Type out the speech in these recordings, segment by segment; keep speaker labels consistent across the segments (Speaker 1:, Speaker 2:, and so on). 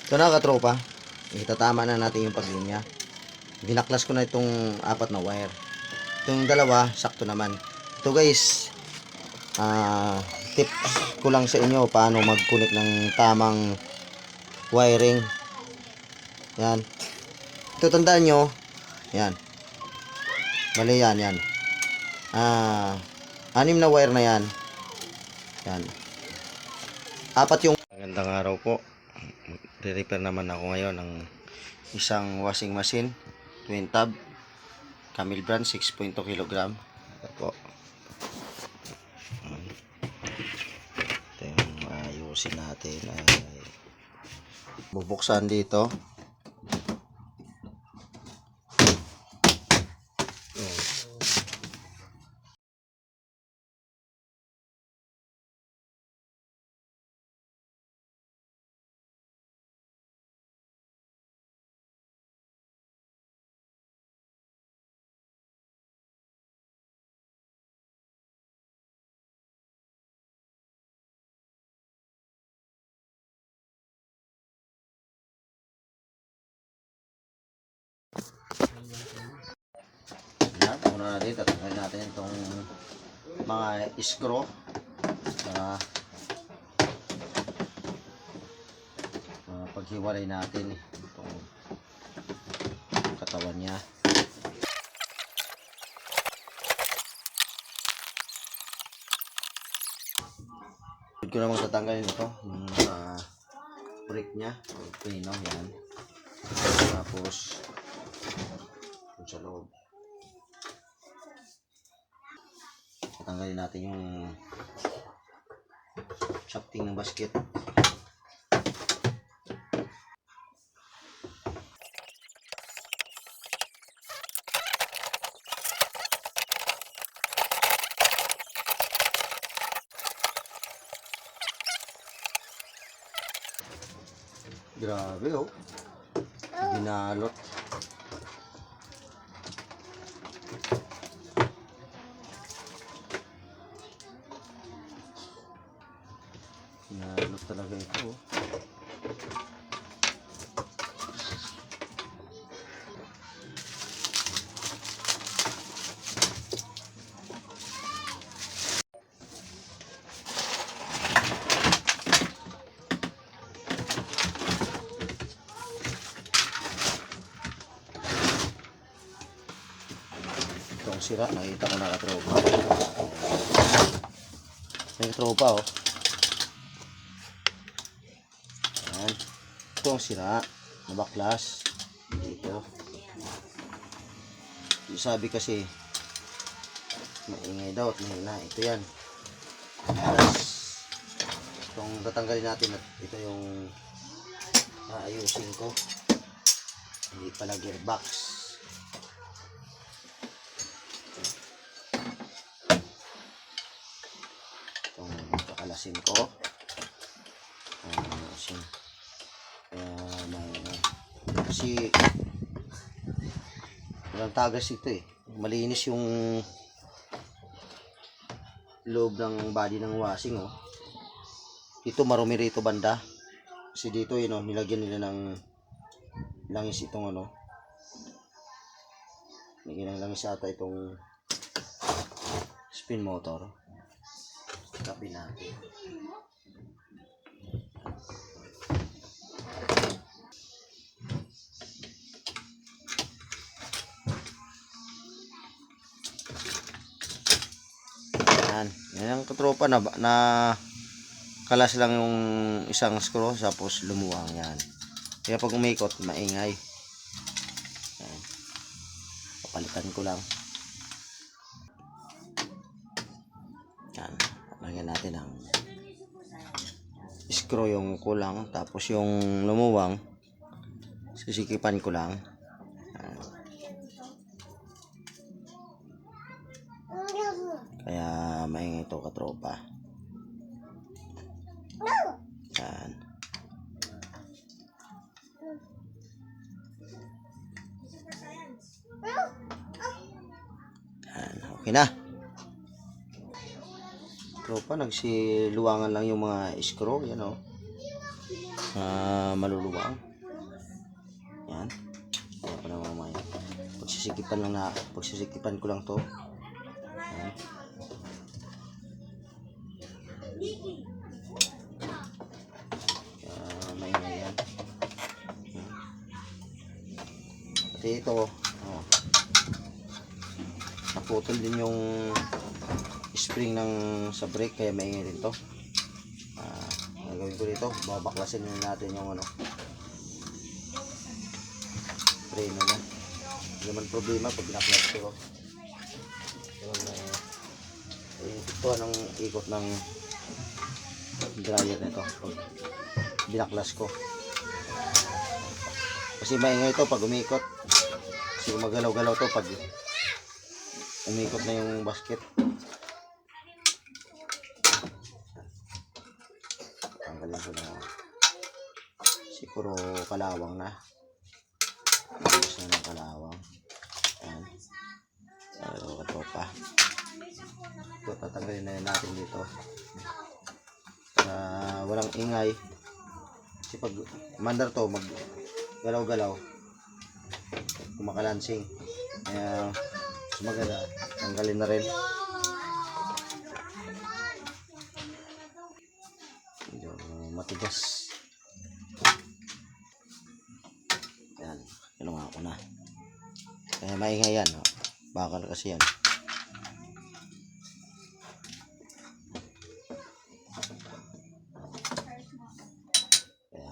Speaker 1: Ito na katropa, itatama na natin yung paglinya. Binaklas ko na itong 4 na wire. Itong dalawa, sakto naman. Ito guys, tips ko lang sa inyo paano mag-connect ng tamang wiring. Yan. Ito tandaan nyo, yan. Bali yan, yan. 6 na wire na yan. Yan. 4 yung... Magandang araw po. Re-repair naman ako ngayon ng isang washing machine, twin tab, Camil brand, 6.2 kg. Ito po. Ito yung ayusin natin. Ay, bubuksan dito. Yan, muna natin, tatanggalin natin itong mga screw para paghiwalay natin itong katawan niya. Pwede ko namang tatanggalin ito, yung brake niya, pino, yan. Tapos yung sa loob, tatanggalin natin yung shafting ng basket. Grabe oh, binalot. Binalot talaga ito oh. Itong sira, nakita ko na katropa. May katropa oh. Ayan. Itong sira, nabaklas dito. Sabi kasi maingay daw at mahina. Ito yan. Tapos itong tatanggalin natin at ito yung ayusin ko. Hindi pala gearbox. Itong kakalasin ko. Kasi walang tagas ito eh. Malinis yung loob ng body ng washing oh. Ito marumi rito banda. Kasi dito yun oh, nilagyan nila ng langis itong ano. Nilagyan ng langis ata itong spin motor. Tabi natin. Yan ang katropa na kalas lang yung isang screw tapos lumuwang yan. Kaya pag umikot maingay. Yan. Papalitan ko lang. Yan. Lagyan natin ang screw yung kulang tapos yung lumuwang sisikipan ko lang. Yan. Kaya maingay ito katropa. Yan. Yan. Okay na. Tropa, nagsiluwangan lang yung mga screw. Yan o. maluluwang. Yan. Kaya pa na mamaya. Pagsisikipan ko lang to. Yan. Kaya maingay yan. Pati ito, naputol din yung spring sa brake, kaya maingay din to. Gagawin ko dito, babaklasin natin yung preno niya. Hindi naman problema pag binaklas ko. Ito ang ikot ng dryer nito pag binaklas ko. Kasi maingay ito pag umikot. Kasi gumagalaw-galaw to pag umikot na yung basket. Tanggalin ko na. Kasi puro kalawang na. Tapos na ng kalawang. Ayan. Ito pa. Ito, tatanggalin na natin dito. Para walang ingay. Kasi pag mandar to, mag galaw-galaw. Kumakalansing. Kaya mas maganda. Tanggalin na rin. Medyo matigas. Yan. Kinuha ko na. Kaya maingay yan. Bakal kasi yan. Kaya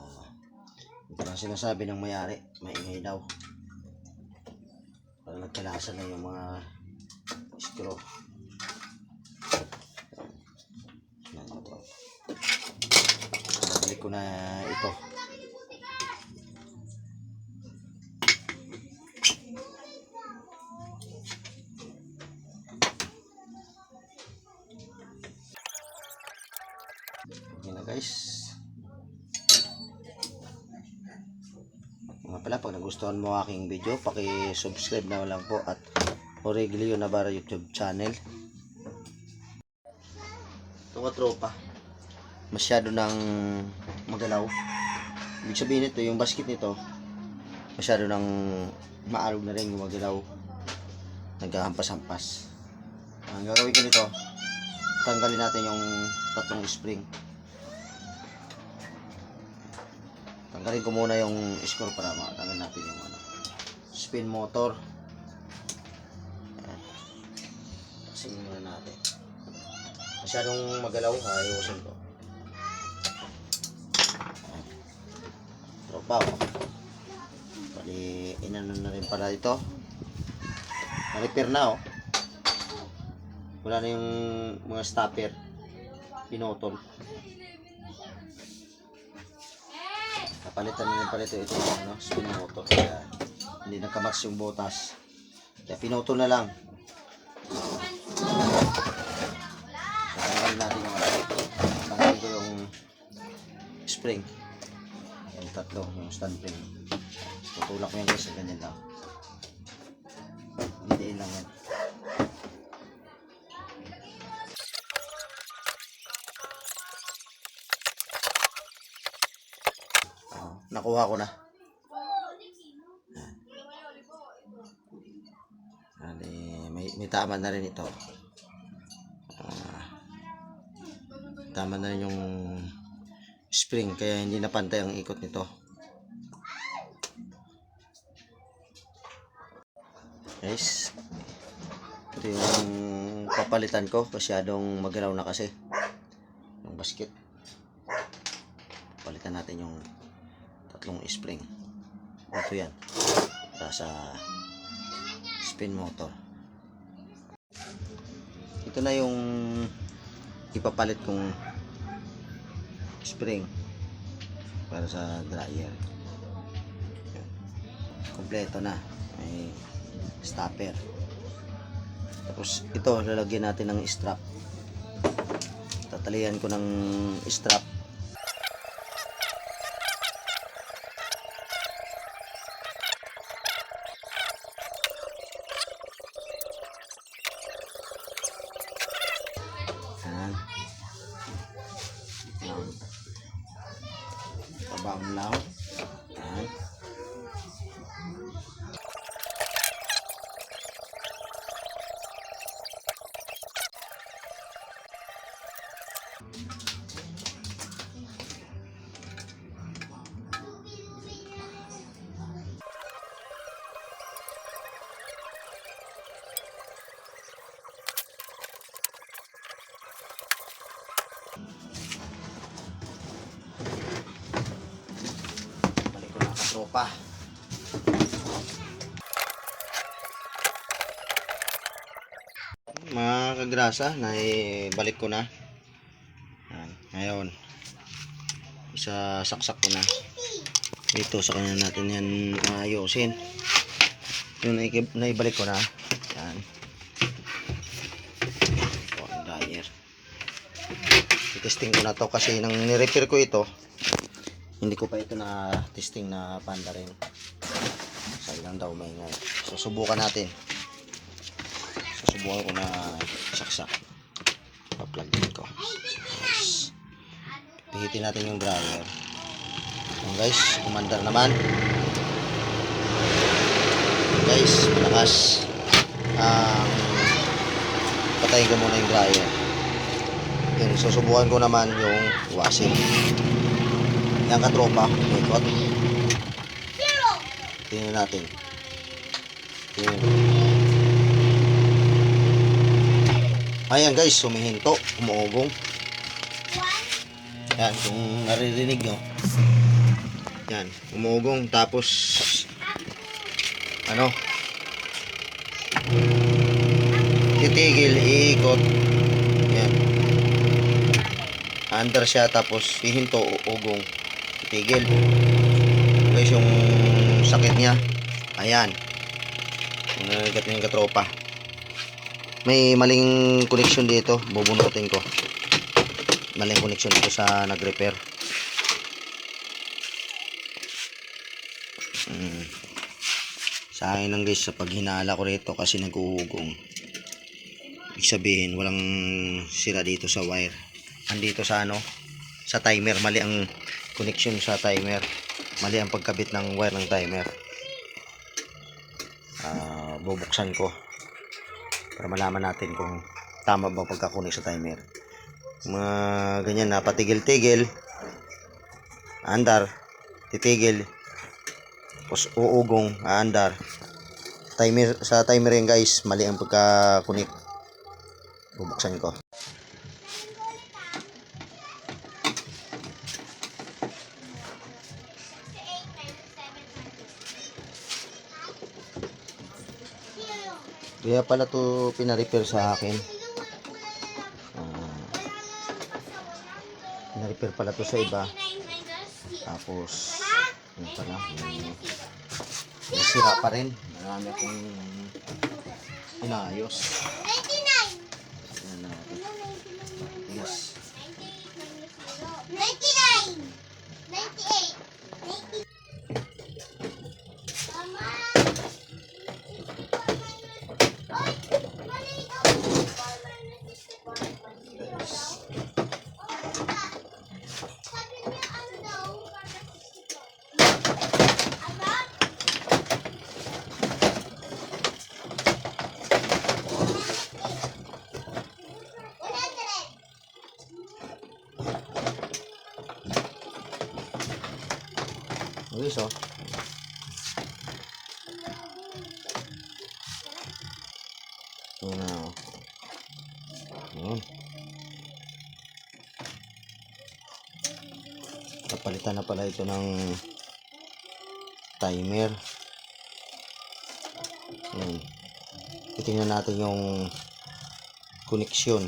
Speaker 1: ito lang sinasabi ng mayari. Maingay daw. Para nagkalasan na yung mga screw. Nabalik ko na ito. Okay na guys. Mga pala, pag nagustuhan mo aking video, paki-subscribe na lang po at Aurelio Navarro YouTube channel. Ito ka tropa, masyado nang magalaw. Ibig sabihin nito, yung basket nito masyado nang maalog na rin, gumagalaw, naghahampas-hampas. Ang gagawin ko nito, tanggalin natin yung tatlong spring. Tanggalin ko muna yung screw para matanggal natin yung spin motor. Tasin muna natin. Masyadong magalaw, ayusin ko. Tropa, bali inano na rin pala ito. Na-repair na wala na yung mga stopper, pinotol. Napalitan na rin pala ito spin motor, kaya hindi nagka-match yung butas, kaya pinotol na lang. Tanggalin natin tanggalin ko yung spring, yung tatlo, yung stand spring. Tutulak ko yan guys, ganyan lang, didiin lang yan. Nakuha ko na. May tama na rin ito. Tama na rin yung spring, kaya hindi na pantay ang ikot nito. Guys, ito yung papalitan ko. Masyadong magalaw na kasi yung basket. Palitan natin yung tatlong spring. Ito yan, para sa spin motor. Ito na yung ipapalit kong spring para sa dryer. Kompleto na, may stopper. Tapos ito, lalagyan natin ng strap. Tatalian ko ng strap. Baba Yan lang. Yan. Balik ko na katropa. Mga kagrasa, balik ko na. Yan. Ngayon, saksak ko na. Dito sa kanya natin yan ayusin. Yung naibalik ko na. Yan. O, dryer. I-testing ko na to kasi nang ni-repair ko ito, hindi ko pa ito na testing na panda rin. Sa ilang daw may nga. So, subukan natin. Susubukan ko na saksak. Pa-plug din ko. Yes. Pihitin natin yung dryer. Ayan guys, umandar naman. Ayan guys, malakas. Patayin ko muna yung dryer. Ayan, susubukan ko naman yung washing. Yan katropa, ikot. Tingnan natin. Ayan guys, sumihinto, umuugong. Yan, kung naririnig nyo. Yan, umuugong. Tapos, titigil, iikot. Yan. Under siya, tapos hihinto, uugong. Titigil. Guys, yung sakit niya. Ayan. Narigat na yung katropa. May maling connection dito. Bubunutin ko. Maling connection dito sa nag-repair. Sa akin lang guys, sa paghinala ko rito kasi nag-uugong. Ibig sabihin, walang sira dito sa wire. Andito sa sa timer. Mali ang connection sa timer. Mali ang pagkabit ng wire ng timer. Bubuksan ko para malaman natin kung tama ba pagkakunik sa timer. Mga ganyan na patigil-tigil, andar, titigil, tapos uugong, aandar. Timer, sa timer yan guys, mali ang pagkakunik. Bubuksan ko. Kaya pala to pina-repair sa akin. Pina-repair pala to sa iba. Tapos, yun pala. May sira pa rin. Marami akong inayos. Yan natin. Yes.
Speaker 2: 99, 98, 90.
Speaker 1: Guys, oh. Yun na, oh. Yun. Kapalitan na pala ito ng timer. Yun. Titingnan natin yung koneksyon.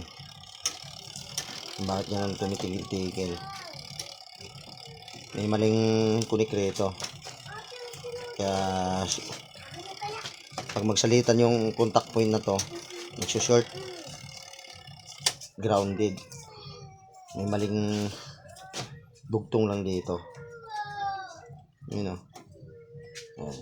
Speaker 1: Bakit yan tumitigil-tigil? May maling kunik rito. Kaya pag magsalitan yung contact point na to, magsushort, grounded. May maling dugtong lang dito. Yun o. Ayan.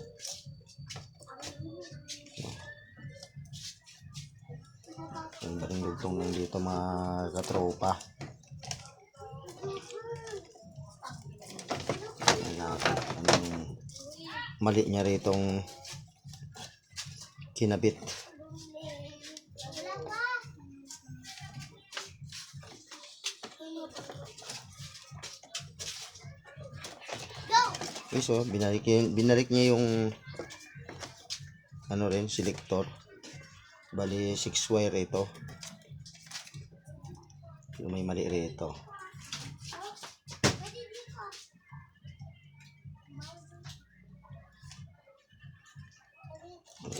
Speaker 1: May maling dugtong lang dito mga katropa. mali niya ritong kinabit.
Speaker 2: Wala pa. Go!
Speaker 1: Okay, so binalik niya yung ano rin, selector. Bali 6 wire ito. Yung may mali rito.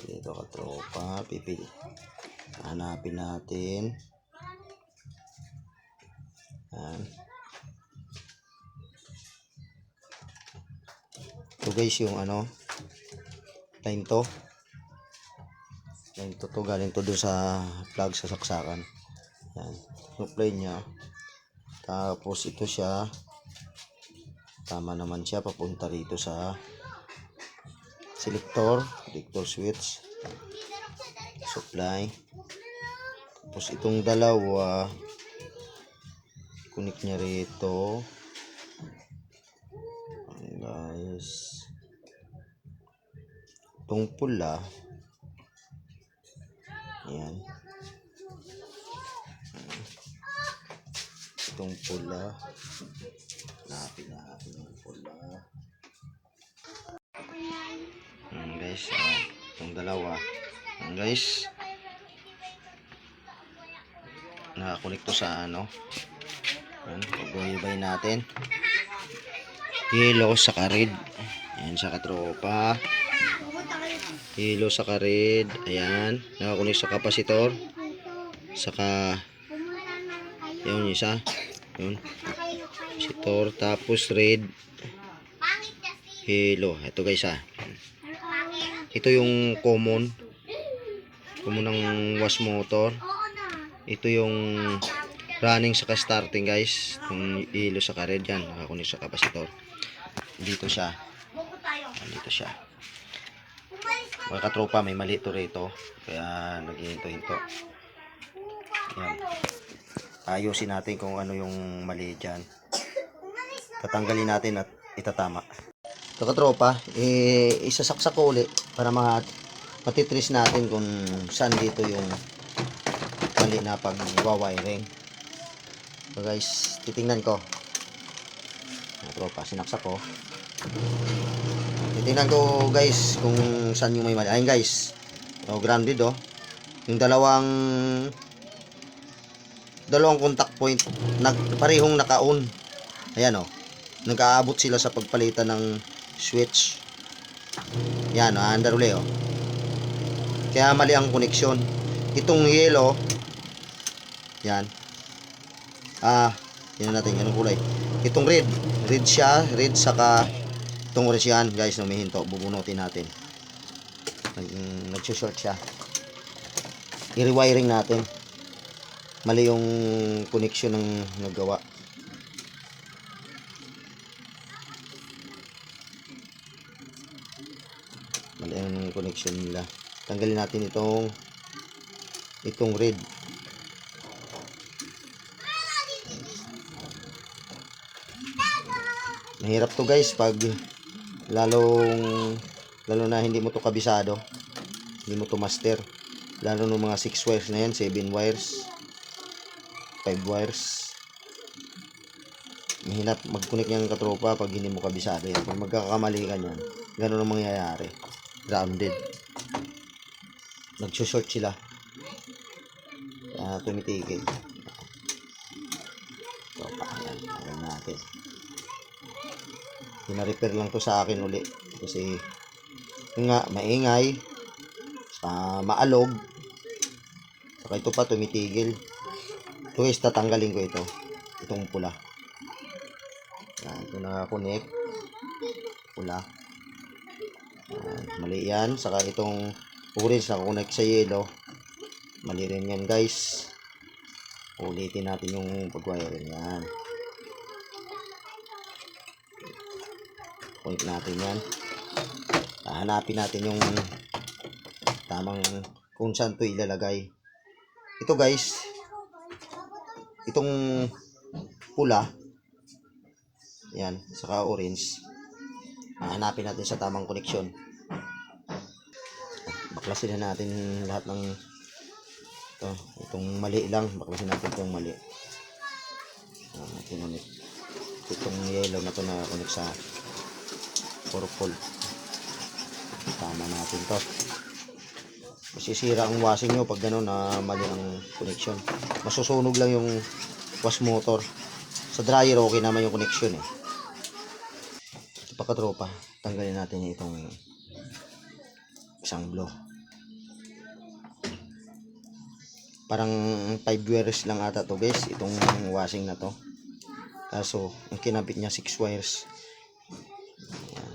Speaker 1: Dito katropa, pipili. Hanapin natin. Yan. Ito guys yung ano, line to. Line to galing to doon sa plug sa saksakan. Yan. Supply niya. Tapos ito siya. Tama naman siya papunta rito sa selector switch, supply. Tapos itong dalawa connect niya rito. Ayan guys, itong pula, ayan, itong pula, napin yung pula. Guys, itong dalawa. Guys, nakakunik to sa ano. Pag-ibay natin. Yellow sa red. Ayan sa katropa. Yellow sa red. Ayan. Nakakunik sa kapasitor. Saka yun isa. Yun. Kapasitor. Tapos red. Yellow. Ito guys ha. Ito yung common ng wash motor. Ito yung running sa starting guys. Yung ilo sa red yan, nakakunik sa kapasitor. Dito siya. Dito siya. Mga katropa, may mali ito rito. Kaya naghihinto-hinto. Yan. Ayusin natin kung ano yung mali dyan. Tatanggalin natin at itatama. Ito katropa, isasaksak ko ulit para matitris natin kung saan dito yung mali na pag-wiring. So guys, titingnan ko. Katropa, sinaksak ko. Titingnan ko guys kung saan yung may mali. Ayun guys, grounded oh. Yung dalawang contact point parehong naka-on. Ayan oh. Nag-aabot sila sa pagpalitan ng switch. Yan, under uli oh. Kaya mali ang koneksyon. Itong yellow, yan. Tingnan natin anong kulay. Itong red siya, red saka itong orange yan, guys, na umihinto. Bubunutin natin. Nag-short siya. I-rewiring natin. Mali yung koneksyon ng nagawa. Mali ang connection nila. Tanggalin natin itong red. Mahirap to guys pag lalo na hindi mo to kabisado, hindi mo to master, lalo ng mga 6 wires na yan, 7 wires, 5 wires. Mahirap mag-connect yung katropa pag hindi mo kabisado yan. Pag magkakamali ka nyan, ganun ang mangyayari. Grounded. Nag-short sila. Kaya tumitigil. So, ayan natin. Pina-repair lang to sa akin uli. Kasi, nga, maingay. Sa maalog. Saka ito pa, tumitigil. Ito guys, tatanggalin ko ito. Itong pula. Yan, ito nakakonect. Pula. Yan, mali yan. Saka itong orange nakakonect sa yellow. Mali rin yan guys. Ulitin natin yung pag-wiring yan. Connect natin yan. Hanapin natin yung tamang kung saan ito ilalagay. Ito guys, itong pula, yan, saka orange, Hanapin natin sa tamang koneksyon. Baklasin na natin lahat ng itong mali lang. Baklasin natin itong mali. Kinunik. Itong yellow na to na connect sa purple. Tama natin to. Masisira ang washing nyo pag gano'n na mali ang connection. Masusunog lang yung wash motor. Sa dryer okay naman yung connection eh. Ito pa katropa, tanggalin natin itong isang blow. Parang 5 wires lang ata to guys, itong washing na to. Kaso ang kinabit niya 6 wires. Ayan.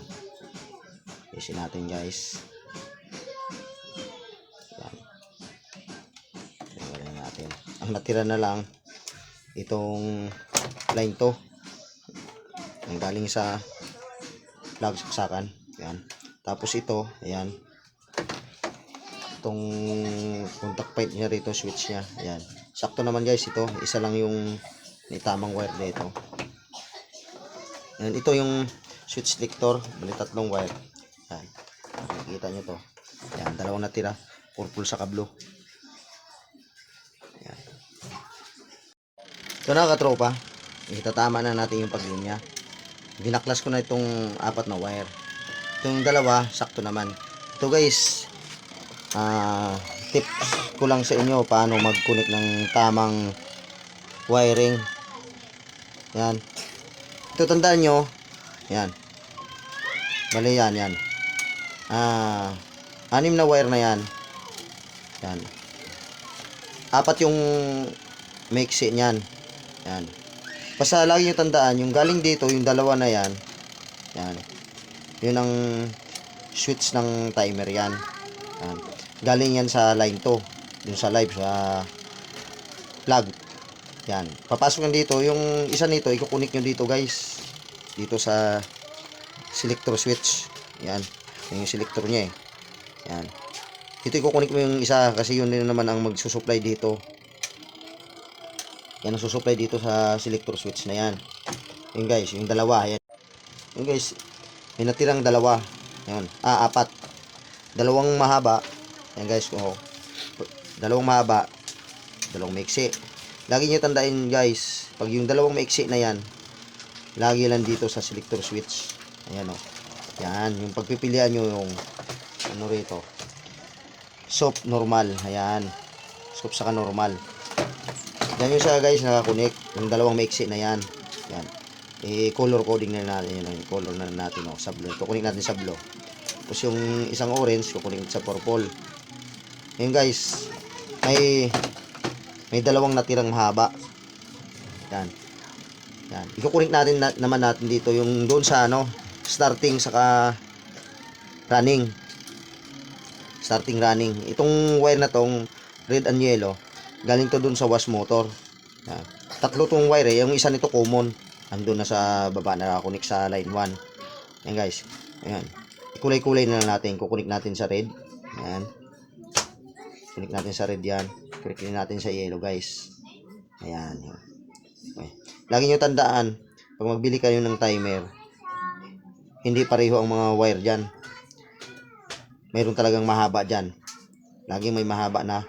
Speaker 1: Isin natin guys. Ang natira na lang itong line to ang galing sa plug saksakan. Yan. Tapos ito, ayan. Itong contact point niya rito, switch niya. Ayan. Sakto naman guys ito. Isa lang yung tamang wire dito. Ayan. Ito yung switch selector. Bali tatlong wire. Ayan. Nakikita nyo to. Ayan. Dalawang natira. Purple sa blue. Ito na katropa, itatama na natin yung paglinya. Dinaklas ko na itong 4 na wire. Itong dalawa, sakto naman. Ito guys, tips ko lang sa inyo paano mag-connect ng tamang wiring. Yan. Ito tandaan nyo, yan. Bali yan, yan. 6 na wire na yan. Yan. 4 yung maiksi niyan. Yan. Basta lagi nyo tandaan, yung galing dito, yung dalawa na yan. Yan. Yun ang switch ng timer yan. Yan. Galing yan sa line to. Yung sa live, sa plug. Yan. Papasok yan dito. Yung isa nito, ikukunik nyo dito guys. Dito sa selector switch. Yan. Yung selector niya eh. Yan. Dito ikukunik mo yung isa kasi yun din naman ang magsusupply dito. Yan ang susupply dito sa selector switch na yan. Yun guys, yung dalawa. Yan. Yun guys, may natirang dalawa. Yan. 4. Dalawang mahaba. Yan guys, oh. Dalawang mahaba. Dalawang maiksi. Lagi nyo tandaan guys, pag yung dalawang maiksi na yan, lagi lang dito sa selector switch. Ayan oh. Yan, yung pagpipilian nyo yung ano rito. Soft normal. Ayan. Soft saka normal. Yan yung siya guys nakakunik. Yung dalawang maiksi na yan. Yan. I-color coding na natin. Yan yung color na natin. Oh, sa blue. Kukunik natin sa blue. Tapos yung isang orange, kukunik sa purple. Yan guys. May dalawang natirang mahaba. Yan. Yan. Ikukunik natin naman natin dito. Yung doon sa ano, starting saka running. Starting running. Itong wire na tong red and yellow. Galing to dun sa wash motor. Yan. Tatlo tong wire eh. Yung isa nito common. Andun na sa baba na kunik sa line 1. Yan guys. Ayan. Kulay-kulay na natin. Kukunik natin sa red. Ayan. Kunik natin sa red yan. Kunik natin sa yellow guys. Ayan. Okay. Lagi nyo tandaan. Pag magbili kayo ng timer, hindi pareho ang mga wire dyan. Mayroon talagang mahaba dyan. Lagi may mahaba na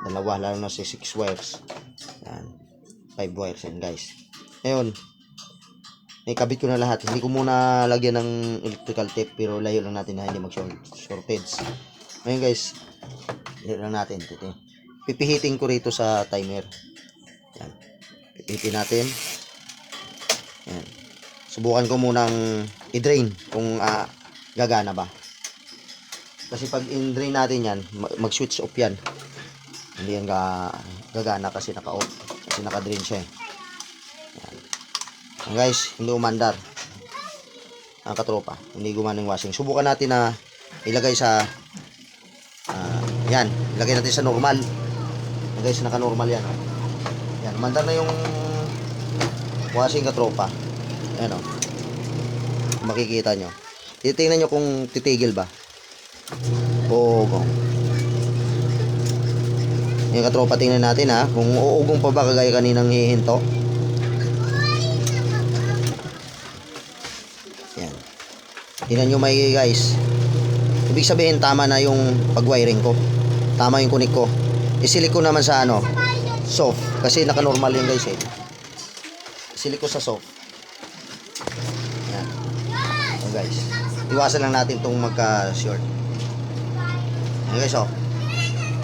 Speaker 1: dalawa, lalo na si 6 wires. Yan. 5 wires yan guys. Ngayon, ikabit ko na lahat. Hindi ko muna lagyan ng electrical tape, pero layo lang natin na hindi mag-shortage. Ngayon guys, layo lang natin. Pipihitin ko rito sa timer. Yan. Pipihitin natin. Yan. Subukan ko munang i-drain kung gagana ba. Kasi pag in-drain natin yan, mag-switch off yan. Hindi yan gagana kasi naka-off. Kasi naka-drain siya eh. Yan guys, hindi umandar. Ang katropa, hindi gumana yung washing. Subukan natin na ilagay sa yan, ilagay natin sa normal. Yan guys, naka-normal yan. Yan, umandar na yung washing katropa. Ayan o. Makikita nyo. Titingnan nyo kung titigil ba. Kung yung katropa, tingnan natin ha kung uugong pa ba kagaya kaninang hihinto. Yan. Tingnan nyo may guys. Ibig sabihin tama na yung pag-wiring ko. Tama yung connect ko. Isilik ko naman sa ano, soft. Kasi naka-normal yun guys eh. Isilik ko sa soft. Ayan. So guys. Iwasan lang natin itong magka-short. Ayan guys oh.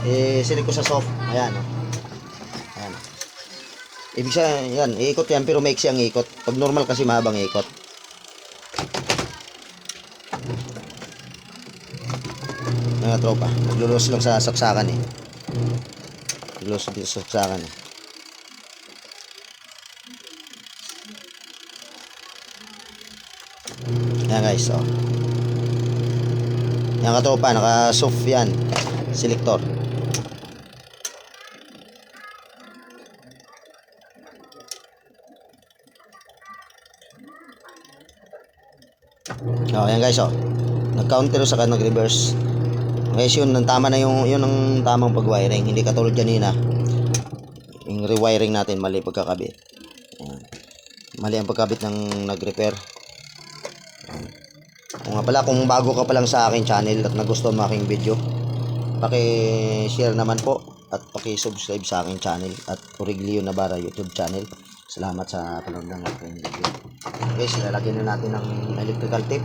Speaker 1: Isilik ko sa soft. Ayan oh. Ayan. Ibig sabihin, yan, iikot yan pero maiksi ang ikot. Pag normal kasi mahabang ikot. Mga tropa, naglulos lang sa saksakan eh. Naglulos dito sa saksakan eh. Ayan guys, oh. Yan katropa, naka-soft yan. Selector. Oh, ayan guys, oh. Nag-counter sa nag-reverse. Guys, yun, tama na yung, yun ang tamang pag-wiring. Hindi katulad kanina. Yung rewiring natin, mali pagkakabit. Ayan. Mali ang pagkabit ng nag-repair. Kung nga pala, kung bago ka pa lang sa aking channel at nagustuhan mo aking video, paki-share naman po at paki-subscribe sa aking channel at Origlio Navarra YouTube channel. Salamat sa panonood ng aking video. Guys, lalagyan na natin ng electrical tape.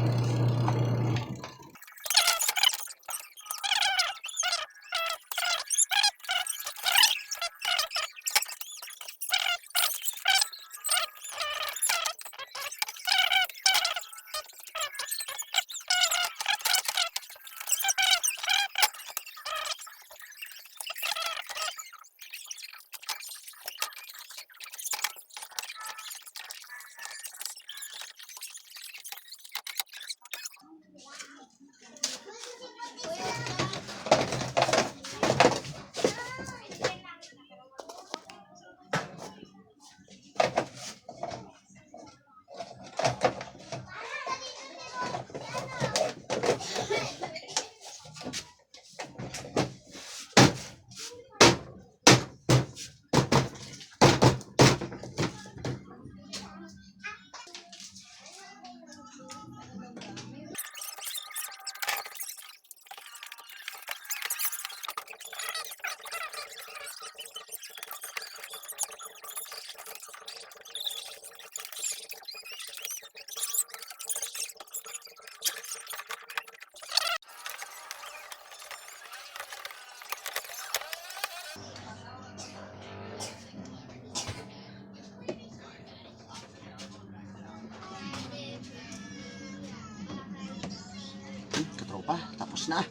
Speaker 1: Katropa, tapos na.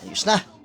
Speaker 1: Ayos na.